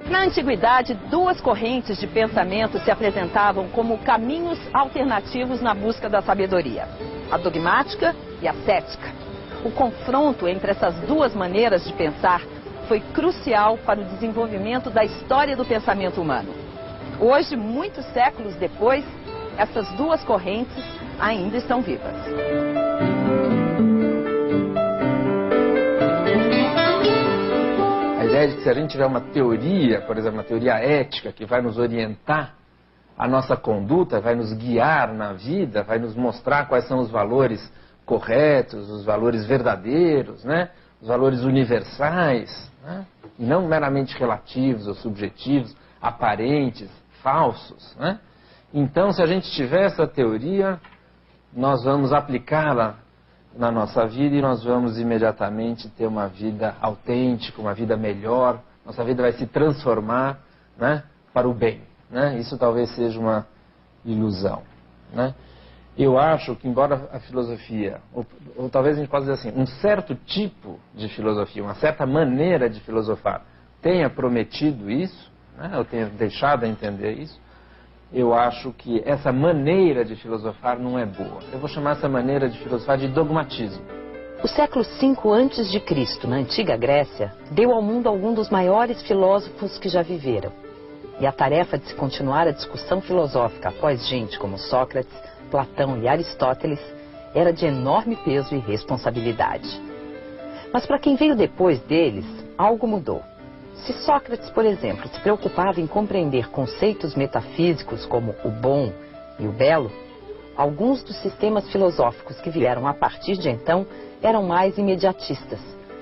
Na antiguidade, duas correntes de pensamento se apresentavam como caminhos alternativos na busca da sabedoria: a dogmática e a cética. O confronto entre essas duas maneiras de pensar foi crucial para o desenvolvimento da história do pensamento humano. Hoje, muitos séculos depois, essas duas correntes ainda estão vivas. A ideia de que se a gente tiver uma teoria, por exemplo, uma teoria ética que vai nos orientar a nossa conduta, vai nos guiar na vida, vai nos mostrar quais são os valores corretos, os valores verdadeiros, né? Os valores universais, né? E não meramente relativos ou subjetivos, aparentes, falsos, né? Então, se a gente tiver essa teoria, nós vamos aplicá-la na nossa vida e nós vamos imediatamente ter uma vida autêntica, uma vida melhor. Nossa vida vai se transformar, né, para o bem, né? Isso talvez seja uma ilusão, né? Eu acho que, embora a filosofia, ou talvez a gente possa dizer assim, um certo tipo de filosofia, uma certa maneira de filosofar tenha prometido isso, né, ou tenha deixado a entender isso, eu acho que essa maneira de filosofar não é boa. Eu vou chamar essa maneira de filosofar de dogmatismo. O século V a.C., na antiga Grécia, deu ao mundo alguns dos maiores filósofos que já viveram. E a tarefa de se continuar a discussão filosófica após gente como Sócrates, Platão e Aristóteles era de enorme peso e responsabilidade. Mas para quem veio depois deles, algo mudou. Se Sócrates, por exemplo, se preocupava em compreender conceitos metafísicos como o bom e o belo, alguns dos sistemas filosóficos que vieram a partir de então eram mais imediatistas,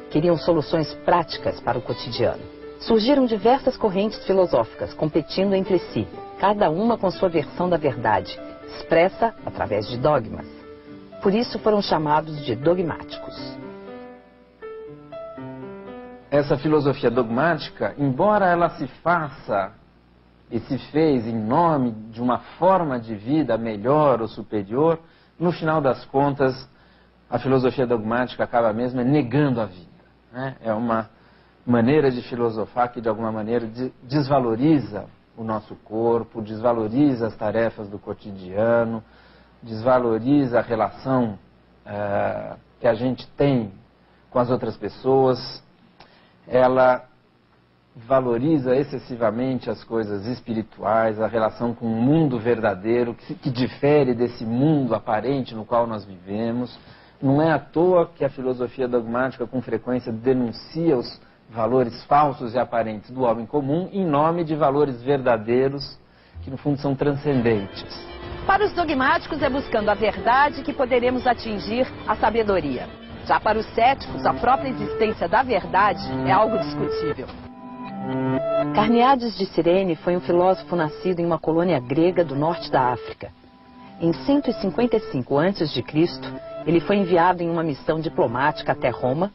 queriam soluções práticas para o cotidiano. Surgiram diversas correntes filosóficas competindo entre si, cada uma com sua versão da verdade, expressa através de dogmas. Por isso foram chamados de dogmáticos. Essa filosofia dogmática, embora ela se faça e se fez em nome de uma forma de vida melhor ou superior, no final das contas, a filosofia dogmática acaba mesmo negando a vida, né? É uma maneira de filosofar que, de alguma maneira, desvaloriza o nosso corpo, desvaloriza as tarefas do cotidiano, desvaloriza a relação que a gente tem com as outras pessoas. Ela valoriza excessivamente as coisas espirituais, a relação com o mundo verdadeiro, que difere desse mundo aparente no qual nós vivemos. Não é à toa que a filosofia dogmática com frequência denuncia os valores falsos e aparentes do homem comum em nome de valores verdadeiros que no fundo são transcendentes. Para os dogmáticos é buscando a verdade que poderemos atingir a sabedoria. Já para os céticos, a própria existência da verdade é algo discutível. Carneades de Cirene foi um filósofo nascido em uma colônia grega do norte da África. Em 155 a.C., ele foi enviado em uma missão diplomática até Roma,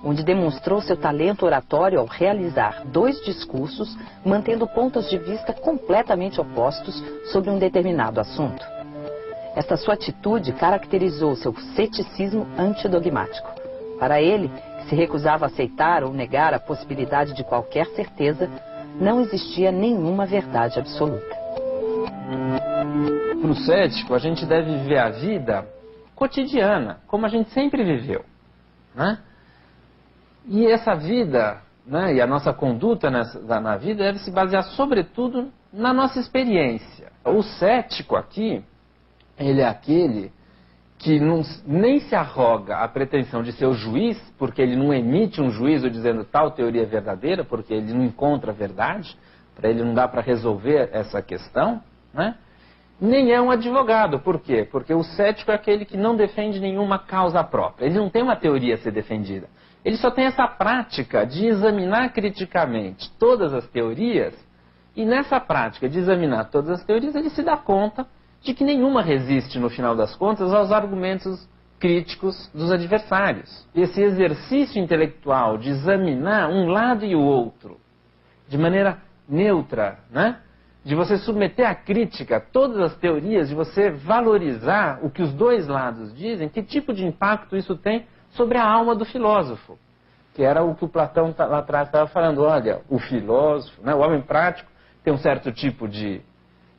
onde demonstrou seu talento oratório ao realizar 2 discursos, mantendo pontos de vista completamente opostos sobre um determinado assunto. Esta sua atitude caracterizou seu ceticismo antidogmático. Para ele, que se recusava a aceitar ou negar a possibilidade de qualquer certeza, não existia nenhuma verdade absoluta. Para o cético, a gente deve viver a vida cotidiana, como a gente sempre viveu, né? E essa vida, né, e a nossa conduta na vida deve se basear sobretudo na nossa experiência. O cético aqui, ele é aquele que nem se arroga a pretensão de ser o juiz, porque ele não emite um juízo dizendo tal teoria é verdadeira, porque ele não encontra a verdade, para ele não dá para resolver essa questão, né? Nem é um advogado. Por quê? Porque o cético é aquele que não defende nenhuma causa própria. Ele não tem uma teoria a ser defendida. Ele só tem essa prática de examinar criticamente todas as teorias, e nessa prática de examinar todas as teorias, ele se dá conta de que nenhuma resiste, no final das contas, aos argumentos críticos dos adversários. Esse exercício intelectual de examinar um lado e o outro, de maneira neutra, né? De você submeter à crítica todas as teorias, de você valorizar o que os dois lados dizem, que tipo de impacto isso tem sobre a alma do filósofo. que era o que o Platão lá atrás estava falando. Olha, o filósofo, né, o homem prático, tem um certo tipo de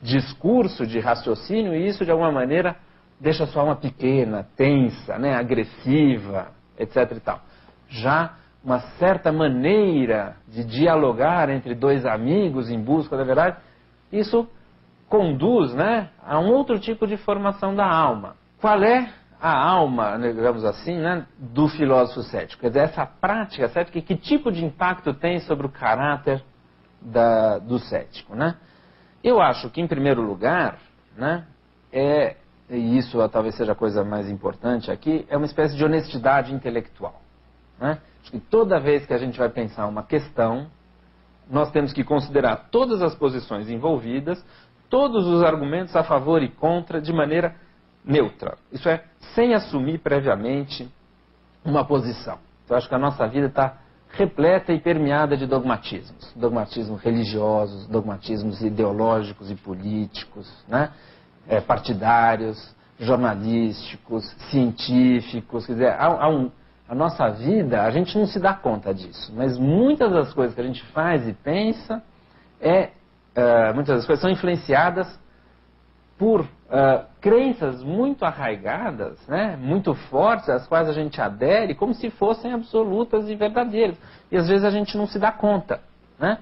discurso, de raciocínio, e isso, de alguma maneira, deixa a sua alma pequena, tensa, né, agressiva, etc. e tal. Já uma certa maneira de dialogar entre dois amigos em busca da verdade, isso conduz, né, a um outro tipo de formação da alma. Qual é a alma, digamos assim, né, do filósofo cético? Quer dizer, essa prática cética, que tipo de impacto tem sobre o caráter do cético, né? Eu acho que, em primeiro lugar, né, e isso talvez seja a coisa mais importante aqui, é uma espécie de honestidade intelectual, né? Acho que toda vez que a gente vai pensar uma questão, nós temos que considerar todas as posições envolvidas, todos os argumentos a favor e contra, de maneira neutra. Isso é, sem assumir previamente uma posição. Então, acho que a nossa vida está repleta e permeada de dogmatismos. Dogmatismos religiosos, dogmatismos ideológicos e políticos, né? Partidários, jornalísticos, científicos. Quer dizer, a nossa vida, a gente não se dá conta disso, mas muitas das coisas que a gente faz e pensa, muitas das coisas são influenciadas por crenças muito arraigadas, né, muito fortes, às quais a gente adere como se fossem absolutas e verdadeiras. E às vezes a gente não se dá conta, né?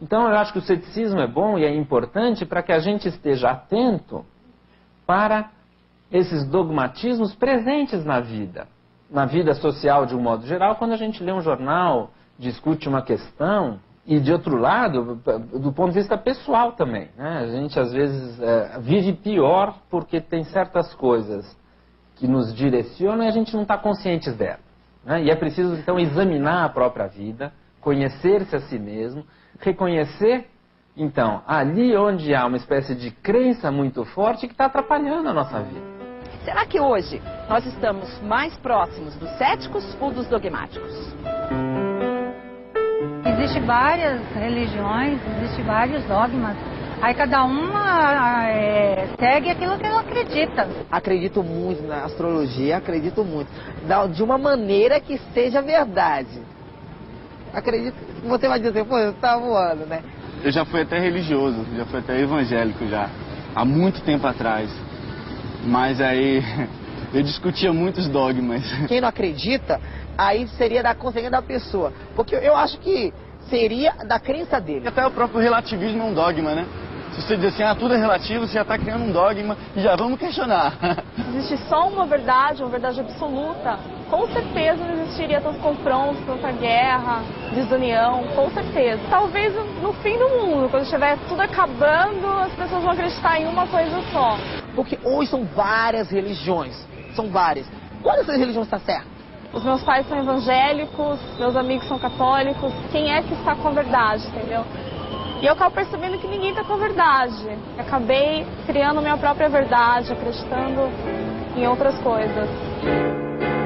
Então eu acho que o ceticismo é bom e é importante para que a gente esteja atento para esses dogmatismos presentes na vida social de um modo geral, quando a gente lê um jornal, discute uma questão. E, de outro lado, do ponto de vista pessoal também, né? A gente, às vezes, vive pior porque tem certas coisas que nos direcionam e a gente não está consciente delas, né? E é preciso, então, examinar a própria vida, conhecer-se a si mesmo, reconhecer, então, ali onde há uma espécie de crença muito forte que está atrapalhando a nossa vida. Será que hoje nós estamos mais próximos dos céticos ou dos dogmáticos? Existem várias religiões, existem vários dogmas. Aí cada uma segue aquilo que ela acredita. Acredito muito na astrologia, acredito muito. De uma maneira que seja verdade. Acredito, você vai dizer, pô, você tá voando, né? Eu já fui até religioso, já fui até evangélico já, há muito tempo atrás. Mas aí eu discutia muitos dogmas. Quem não acredita, aí seria da consciência da pessoa. Porque eu acho que seria da crença dele. Até o próprio relativismo é um dogma, né? Se você diz assim, tudo é relativo, você já está criando um dogma e já vamos questionar. Existe só uma verdade absoluta, com certeza não existiria tantos confrontos, tanta guerra, desunião, com certeza. Talvez no fim do mundo, quando estiver tudo acabando, as pessoas vão acreditar em uma coisa só. Porque hoje são várias religiões, são várias. Qual dessas religiões está certa? Os meus pais são evangélicos, meus amigos são católicos. Quem é que está com a verdade, entendeu? E eu acabo percebendo que ninguém está com a verdade. Acabei criando minha própria verdade, acreditando em outras coisas.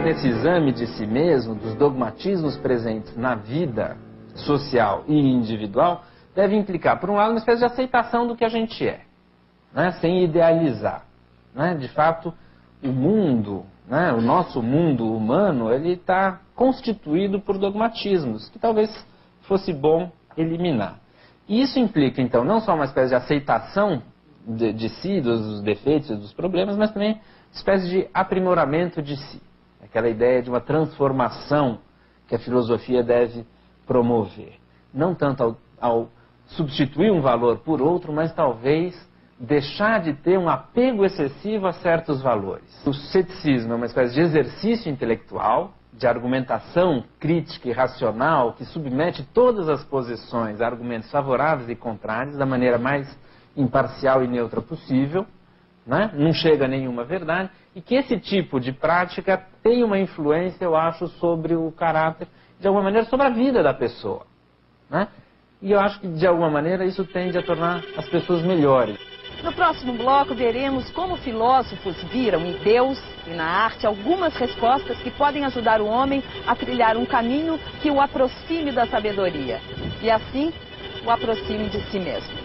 Nesse exame de si mesmo, dos dogmatismos presentes na vida social e individual, deve implicar, por um lado, uma espécie de aceitação do que a gente é, né? Sem idealizar, né? De fato, o mundo, né? O nosso mundo humano, ele está constituído por dogmatismos, que talvez fosse bom eliminar. E isso implica, então, não só uma espécie de aceitação de si, dos defeitos e dos problemas, mas também uma espécie de aprimoramento de si. Aquela ideia de uma transformação que a filosofia deve promover. Não tanto ao substituir um valor por outro, mas talvez deixar de ter um apego excessivo a certos valores. O ceticismo é uma espécie de exercício intelectual, de argumentação crítica e racional, que submete todas as posições a argumentos favoráveis e contrários da maneira mais imparcial e neutra possível, né? Não chega a nenhuma verdade, e que esse tipo de prática tem uma influência, eu acho, sobre o caráter, de alguma maneira, sobre a vida da pessoa, né? E eu acho que, de alguma maneira, isso tende a tornar as pessoas melhores. No próximo bloco, veremos como filósofos viram em Deus e na arte algumas respostas que podem ajudar o homem a trilhar um caminho que o aproxime da sabedoria e, assim, o aproxime de si mesmo.